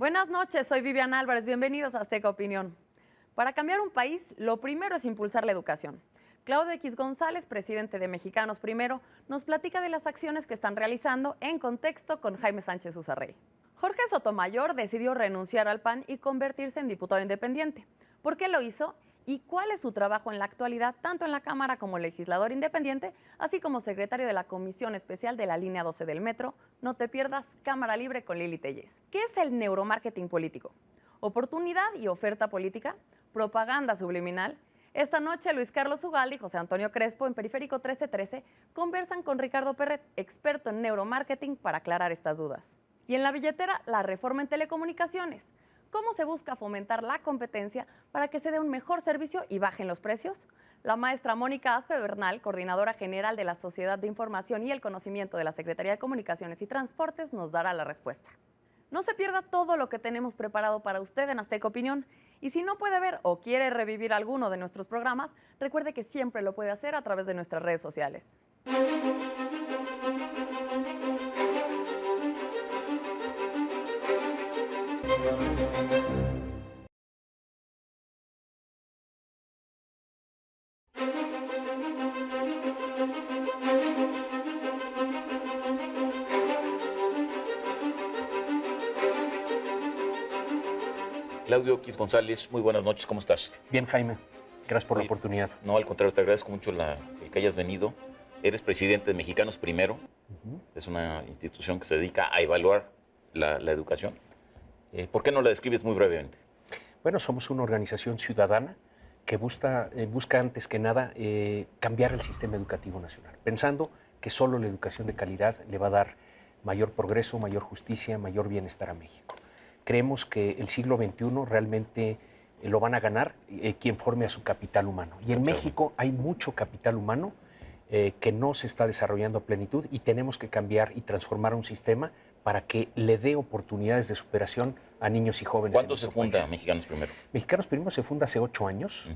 Buenas noches, soy Viviana Álvarez, bienvenidos a Azteca Opinión. Para cambiar un país, lo primero es impulsar la educación. Claudio X González, presidente de Mexicanos Primero, nos platica de las acciones que están realizando en contexto con Jaime Sánchez Uzarrey. Jorge Sotomayor decidió renunciar al PAN y convertirse en diputado independiente. ¿Por qué lo hizo? ¿Y cuál es su trabajo en la actualidad, tanto en la Cámara como legislador independiente, así como secretario de la Comisión Especial de la Línea 12 del Metro? No te pierdas Cámara Libre con Lili Telles. ¿Qué es el neuromarketing político? ¿Oportunidad y oferta política? ¿Propaganda subliminal? Esta noche Luis Carlos Ugalde y José Antonio Crespo en Periférico 1313 conversan con Ricardo Perret, experto en neuromarketing, para aclarar estas dudas. Y en la billetera, la reforma en telecomunicaciones. ¿Cómo se busca fomentar la competencia para que se dé un mejor servicio y bajen los precios? La maestra Mónica Aspe Bernal, coordinadora general de la Sociedad de Información y el Conocimiento de la Secretaría de Comunicaciones y Transportes, nos dará la respuesta. No se pierda todo lo que tenemos preparado para usted en Azteca Opinión. Y si no puede ver o quiere revivir alguno de nuestros programas, recuerde que siempre lo puede hacer a través de nuestras redes sociales. Claudio X González, muy buenas noches, ¿cómo estás? Bien, Jaime, gracias por la oportunidad. No, al contrario, te agradezco mucho el que hayas venido. Eres presidente de Mexicanos Primero, es una institución que se dedica a evaluar la educación. ¿Por qué no la describes muy brevemente? Bueno, somos una organización ciudadana que busca antes que nada cambiar el sistema educativo nacional, pensando que solo la educación de calidad le va a dar mayor progreso, mayor justicia, mayor bienestar a México. Creemos que el siglo XXI realmente lo van a ganar quien forme a su capital humano. Y en México hay mucho capital humano que no se está desarrollando a plenitud y tenemos que cambiar y transformar un sistema para que le dé oportunidades de superación a niños y jóvenes. ¿Cuándo se funda Mexicanos Primero? Mexicanos Primero se funda hace 8 años.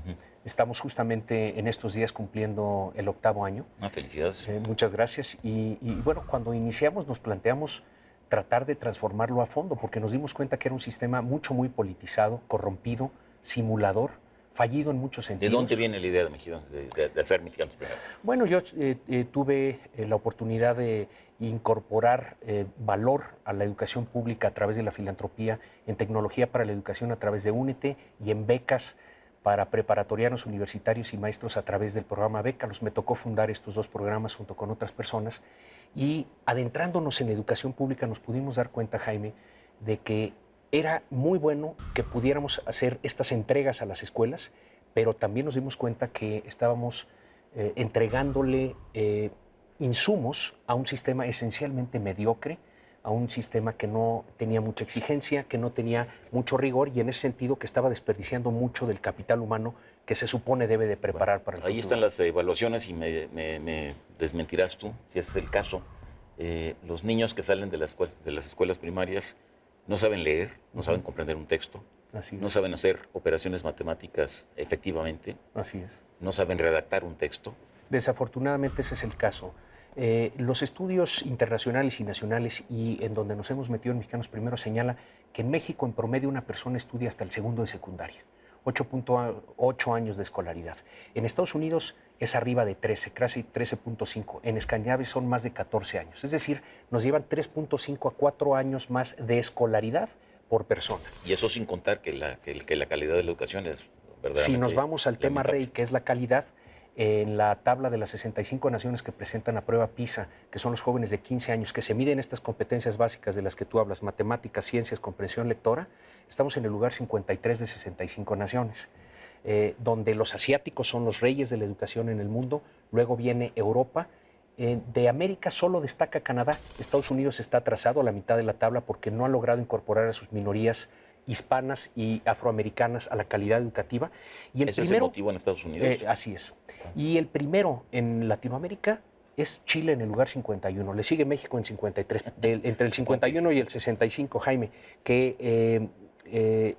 Estamos justamente en estos días cumpliendo el 8º año. Felicidades. Muchas gracias. Y bueno, cuando iniciamos nos planteamos tratar de transformarlo a fondo, porque nos dimos cuenta que era un sistema muy politizado, corrompido, simulador, fallido en muchos sentidos. ¿De dónde viene la idea de hacer Mexicanos Primero? Bueno, yo tuve la oportunidad de incorporar valor a la educación pública a través de la filantropía, en tecnología para la educación a través de Únete y en becas para preparatorianos, universitarios y maestros a través del programa Bécalos. Me tocó fundar estos 2 programas junto con otras personas y adentrándonos en la educación pública nos pudimos dar cuenta, Jaime, de que era muy bueno que pudiéramos hacer estas entregas a las escuelas, pero también nos dimos cuenta que estábamos entregándole insumos a un sistema esencialmente mediocre, a un sistema que no tenía mucha exigencia, que no tenía mucho rigor y en ese sentido que estaba desperdiciando mucho del capital humano que se supone debe de preparar para el futuro. Ahí están las evaluaciones y me desmentirás tú, si ese es el caso. Los niños que salen de las escuelas primarias no saben leer, no saben comprender un texto, no saben hacer operaciones matemáticas efectivamente, no saben redactar un texto. Desafortunadamente ese es el caso. Los estudios internacionales y nacionales y en donde nos hemos metido en Mexicanos Primero señala que en México en promedio una persona estudia hasta el segundo de secundaria, 8.8 años de escolaridad. En Estados Unidos es arriba de 13, casi 13.5. En Escandinavia son más de 14 años. Es decir, nos llevan 3.5 a 4 años más de escolaridad por persona. Y eso sin contar que la calidad de la educación es verdaderamente... Si nos vamos al tema rey, que es la calidad, en la tabla de las 65 naciones que presentan la prueba PISA, que son los jóvenes de 15 años, que se miden estas competencias básicas de las que tú hablas, matemáticas, ciencias, comprensión lectora, estamos en el lugar 53 de 65 naciones, donde los asiáticos son los reyes de la educación en el mundo, luego viene Europa, de América solo destaca Canadá, Estados Unidos está atrasado a la mitad de la tabla porque no ha logrado incorporar a sus minorías hispanas y afroamericanas a la calidad educativa. Y ¿Ese es el motivo en Estados Unidos? Así es. Y el primero en Latinoamérica es Chile en el lugar 51. Le sigue México en 53. Entre el 51 y el 65, Jaime, que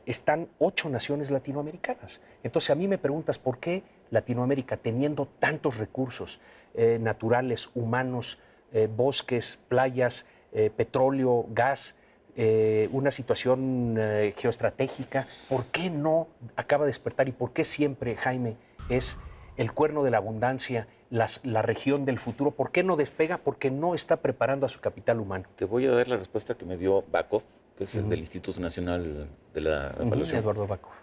están 8 naciones latinoamericanas. Entonces, a mí me preguntas por qué Latinoamérica, teniendo tantos recursos naturales, humanos, bosques, playas, petróleo, gas, una situación geoestratégica. ¿Por qué no acaba de despertar y por qué siempre, Jaime, es el cuerno de la abundancia, la región del futuro? ¿Por qué no despega? Porque no está preparando a su capital humano. Te voy a dar la respuesta que me dio Bakov, que es el del Instituto Nacional de la Evaluación. Eduardo Bakov.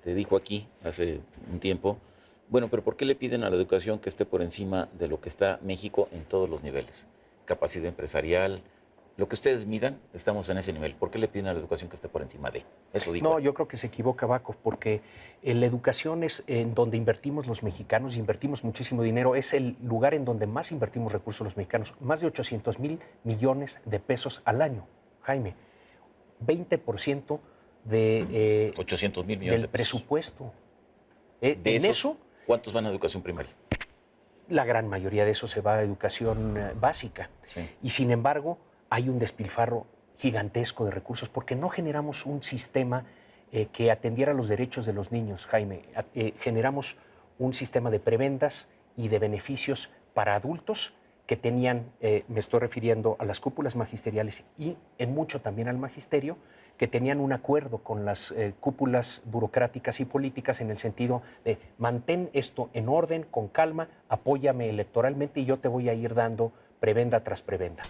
Dijo aquí hace un tiempo, bueno, pero ¿por qué le piden a la educación que esté por encima de lo que está México en todos los niveles? Capacidad empresarial, lo que ustedes midan, estamos en ese nivel. ¿Por qué le piden a la educación que esté por encima de? Eso dijo. No, yo creo que se equivoca Bakov, porque la educación es en donde invertimos los mexicanos, invertimos muchísimo dinero, es el lugar en donde más invertimos recursos los mexicanos, más de 800,000 millones de pesos al año, Jaime. 20% de 800,000 millones del de pesos. Presupuesto. De en esos, eso, ¿cuántos van a educación primaria? la gran mayoría de eso se va a educación básica. Sí. Y sin embargo, hay un despilfarro gigantesco de recursos porque no generamos un sistema que atendiera los derechos de los niños, Jaime. Generamos un sistema de prebendas y de beneficios para adultos que tenían, me estoy refiriendo a las cúpulas magisteriales y en mucho también al magisterio, que tenían un acuerdo con las cúpulas burocráticas y políticas en el sentido de mantén esto en orden, con calma, apóyame electoralmente y yo te voy a ir dando prebenda tras prebenda.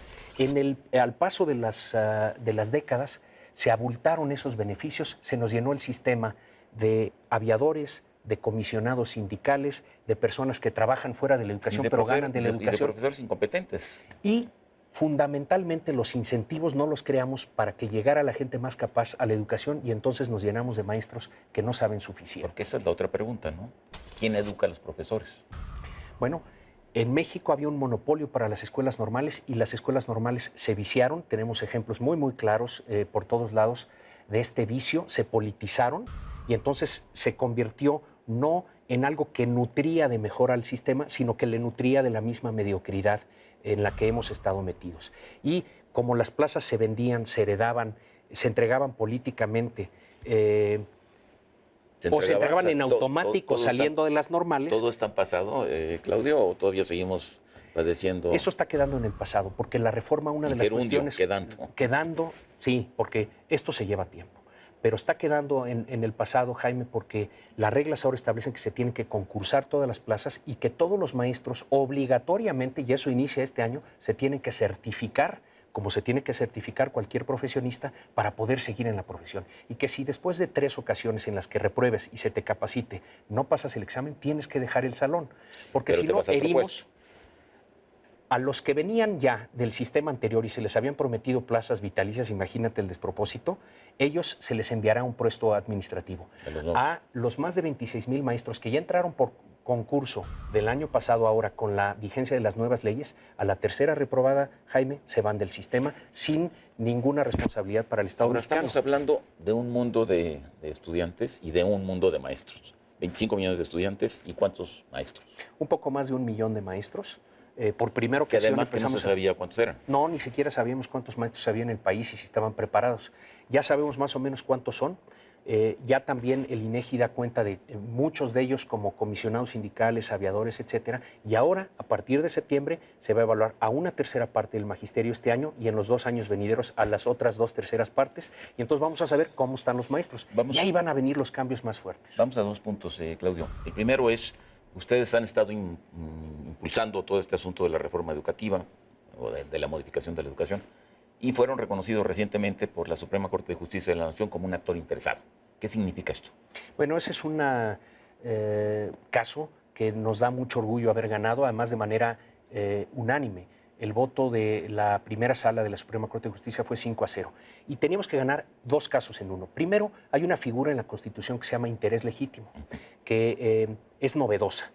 Al paso de las décadas se abultaron esos beneficios, se nos llenó el sistema de aviadores, de comisionados sindicales, de personas que trabajan fuera de la educación pero ganan de la educación. Y de profesores incompetentes. Y fundamentalmente los incentivos no los creamos para que llegara la gente más capaz a la educación y entonces nos llenamos de maestros que no saben suficiente. Porque esa es la otra pregunta, ¿no? ¿Quién educa a los profesores? Bueno, en México había un monopolio para las escuelas normales y las escuelas normales se viciaron. Tenemos ejemplos muy, muy claros por todos lados de este vicio. Se politizaron y entonces se convirtió no en algo que nutría de mejora al sistema, sino que le nutría de la misma mediocridad en la que hemos estado metidos. Y como las plazas se vendían, se heredaban, se entregaban políticamente, se entregaban en automático saliendo de las normales. ¿Todo está en pasado, Claudio, o todavía seguimos padeciendo? Eso está quedando en el pasado, porque la reforma, una de las cuestiones... Quedando, sí, porque esto se lleva tiempo. Pero está quedando en el pasado, Jaime, porque las reglas ahora establecen que se tienen que concursar todas las plazas y que todos los maestros obligatoriamente, y eso inicia este año, se tienen que certificar, como se tiene que certificar cualquier profesionista para poder seguir en la profesión. Y que si después de 3 ocasiones en las que repruebes y se te capacite, no pasas el examen, tienes que dejar el salón. Porque si no, herimos a los que venían ya del sistema anterior y se les habían prometido plazas vitalicias, imagínate el despropósito, ellos se les enviará un puesto administrativo. A los más de 26,000 maestros que ya entraron por concurso del año pasado ahora con la vigencia de las nuevas leyes, a la tercera reprobada, Jaime, se van del sistema sin ninguna responsabilidad para el Estado mexicano. Estamos hablando de un mundo de estudiantes y de un mundo de maestros. 25 millones de estudiantes y ¿cuántos maestros? Un poco más de 1 millón de maestros. Por primera ocasión, que además que no se sabía cuántos eran. No, ni siquiera sabíamos cuántos maestros había en el país y si estaban preparados. Ya sabemos más o menos cuántos son. Ya también el INEGI da cuenta de muchos de ellos como comisionados sindicales, aviadores, etcétera. Y ahora, a partir de septiembre, se va a evaluar a una tercera parte del magisterio este año y en los 2 años venideros a las otras 2 terceras partes. Y entonces vamos a saber cómo están los maestros. Y ahí van a venir los cambios más fuertes. Vamos a 2 puntos, Claudio. El primero es... Ustedes han estado impulsando todo este asunto de la reforma educativa o de la modificación de la educación y fueron reconocidos recientemente por la Suprema Corte de Justicia de la Nación como un actor interesado. ¿Qué significa esto? Bueno, ese es un caso que nos da mucho orgullo haber ganado, además de manera unánime. El voto de la primera sala de la Suprema Corte de Justicia fue 5-0. Y teníamos que ganar 2 casos en uno. Primero, hay una figura en la Constitución que se llama interés legítimo, que es novedosa.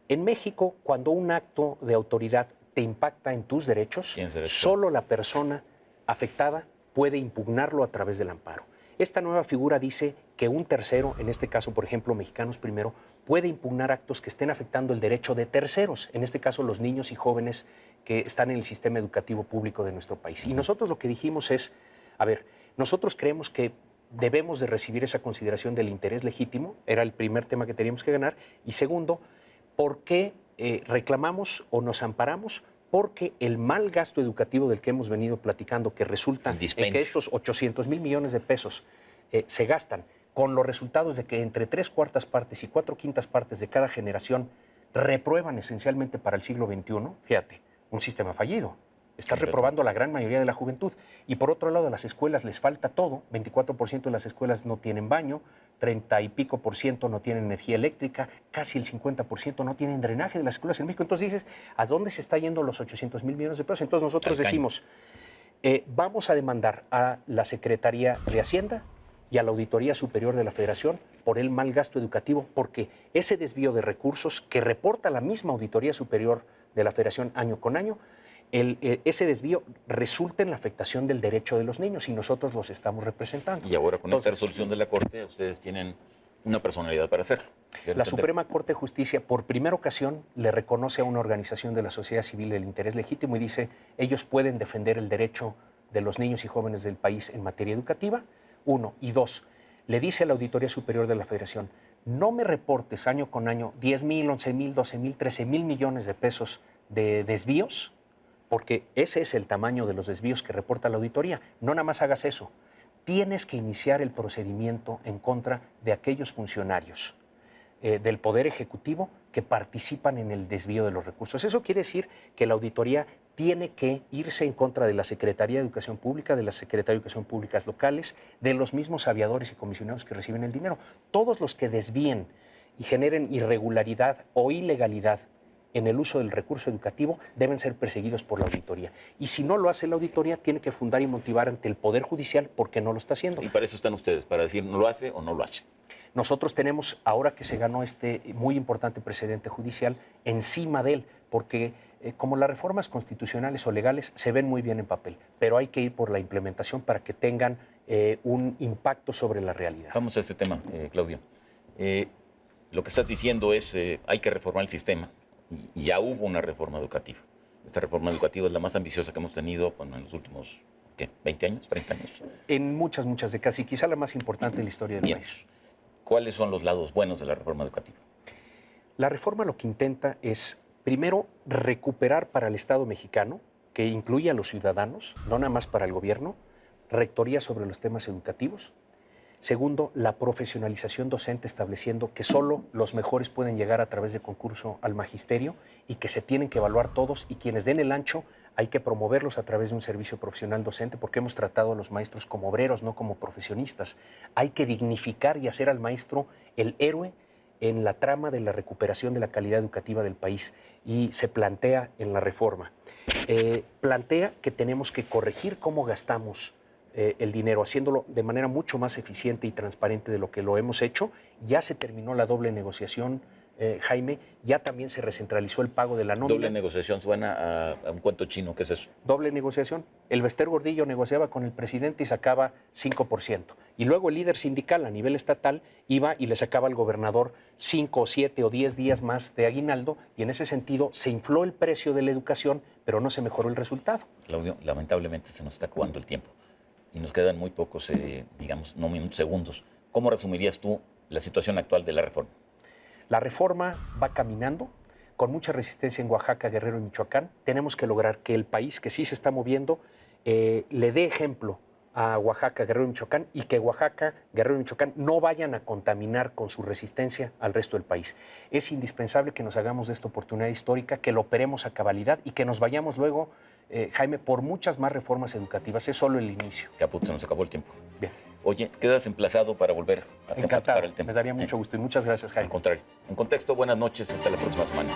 En México, cuando un acto de autoridad te impacta en tus derechos, solo la persona afectada puede impugnarlo a través del amparo. Esta nueva figura dice que un tercero, en este caso, por ejemplo, Mexicanos Primero, puede impugnar actos que estén afectando el derecho de terceros, en este caso los niños y jóvenes que están en el sistema educativo público de nuestro país. Y nosotros lo que dijimos es, a ver, nosotros creemos que debemos de recibir esa consideración del interés legítimo, era el primer tema que teníamos que ganar, y segundo, ¿por qué reclamamos o nos amparamos? porque el mal gasto educativo del que hemos venido platicando, que resulta en que estos 800,000 millones de pesos se gastan con los resultados de que entre 3/4 partes y 4/5 partes de cada generación reprueban esencialmente para el siglo XXI, fíjate, un sistema fallido. Estás reprobando la gran mayoría de la juventud. Y por otro lado, a las escuelas les falta todo. 24% de las escuelas no tienen baño, 30 y pico % no tienen energía eléctrica, casi el 50% no tienen drenaje de las escuelas en México. Entonces dices, ¿a dónde se está yendo los 800,000 millones de pesos? Entonces nosotros decimos, vamos a demandar a la Secretaría de Hacienda y a la Auditoría Superior de la Federación por el mal gasto educativo, porque ese desvío de recursos que reporta la misma Auditoría Superior de la Federación año con año, ese desvío resulta en la afectación del derecho de los niños y nosotros los estamos representando. Y ahora con esta resolución de la Corte, ustedes tienen una personalidad para hacerlo. La Suprema Corte de Justicia, por primera ocasión, le reconoce a una organización de la sociedad civil el interés legítimo y dice, ellos pueden defender el derecho de los niños y jóvenes del país en materia educativa, 1. Y 2, le dice a la Auditoría Superior de la Federación, no me reportes año con año 10,000, 11,000, 12,000, 13,000 millones de pesos de desvíos, porque ese es el tamaño de los desvíos que reporta la auditoría. No nada más hagas eso. Tienes que iniciar el procedimiento en contra de aquellos funcionarios del Poder Ejecutivo que participan en el desvío de los recursos. Eso quiere decir que la auditoría tiene que irse en contra de la Secretaría de Educación Pública, de la Secretaría de Educación Públicas locales, de los mismos aviadores y comisionados que reciben el dinero. Todos los que desvíen y generen irregularidad o ilegalidad en el uso del recurso educativo deben ser perseguidos por la auditoría. Y si no lo hace la auditoría, tiene que fundar y motivar ante el Poder Judicial porque no lo está haciendo. Y para eso están ustedes, para decir no lo hace o no lo hace. Nosotros tenemos, ahora que se ganó este muy importante precedente judicial, encima de él, porque como las reformas constitucionales o legales se ven muy bien en papel, pero hay que ir por la implementación para que tengan un impacto sobre la realidad. Vamos a este tema, Claudio. Lo que estás diciendo es hay que reformar el sistema. Y ya hubo una reforma educativa. Esta reforma educativa es la más ambiciosa que hemos tenido en los últimos, ¿qué? ¿20 años? ¿30 años? En muchas décadas y quizá la más importante en la historia del país. ¿Cuáles son los lados buenos de la reforma educativa? La reforma lo que intenta es, primero, recuperar para el Estado mexicano, que incluye a los ciudadanos, no nada más para el gobierno, rectoría sobre los temas educativos. Segundo, la profesionalización docente, estableciendo que solo los mejores pueden llegar a través de concurso al magisterio y que se tienen que evaluar todos y quienes den el ancho hay que promoverlos a través de un servicio profesional docente porque hemos tratado a los maestros como obreros, no como profesionistas. Hay que dignificar y hacer al maestro el héroe en la trama de la recuperación de la calidad educativa del país y se plantea en la reforma. Plantea que tenemos que corregir cómo gastamos el dinero, haciéndolo de manera mucho más eficiente y transparente de lo que lo hemos hecho. Ya se terminó la doble negociación, Jaime, ya también se recentralizó el pago de la nómina. Doble negociación suena a un cuento chino, ¿qué es eso? Doble negociación. El Bester Gordillo negociaba con el presidente y sacaba 5%. Y luego el líder sindical a nivel estatal iba y le sacaba al gobernador 5 o 7 o 10 días más de aguinaldo y en ese sentido se infló el precio de la educación, pero no se mejoró el resultado. Claudio, lamentablemente se nos está acabando el tiempo. Y nos quedan muy pocos, digamos, no minutos, segundos. ¿Cómo resumirías tú la situación actual de la reforma? La reforma va caminando, con mucha resistencia en Oaxaca, Guerrero y Michoacán. Tenemos que lograr que el país, que sí se está moviendo, le dé ejemplo a Oaxaca, Guerrero y Michoacán y que Oaxaca, Guerrero y Michoacán no vayan a contaminar con su resistencia al resto del país. Es indispensable que nos hagamos de esta oportunidad histórica, que lo operemos a cabalidad y que nos vayamos luego, Jaime, por muchas más reformas educativas. Es solo el inicio. Caput, se nos acabó el tiempo. Bien. Oye, quedas emplazado para volver a tocar el tema. Me daría mucho gusto y muchas gracias, Jaime. Al contrario. En Contexto, buenas noches, hasta la próxima semana.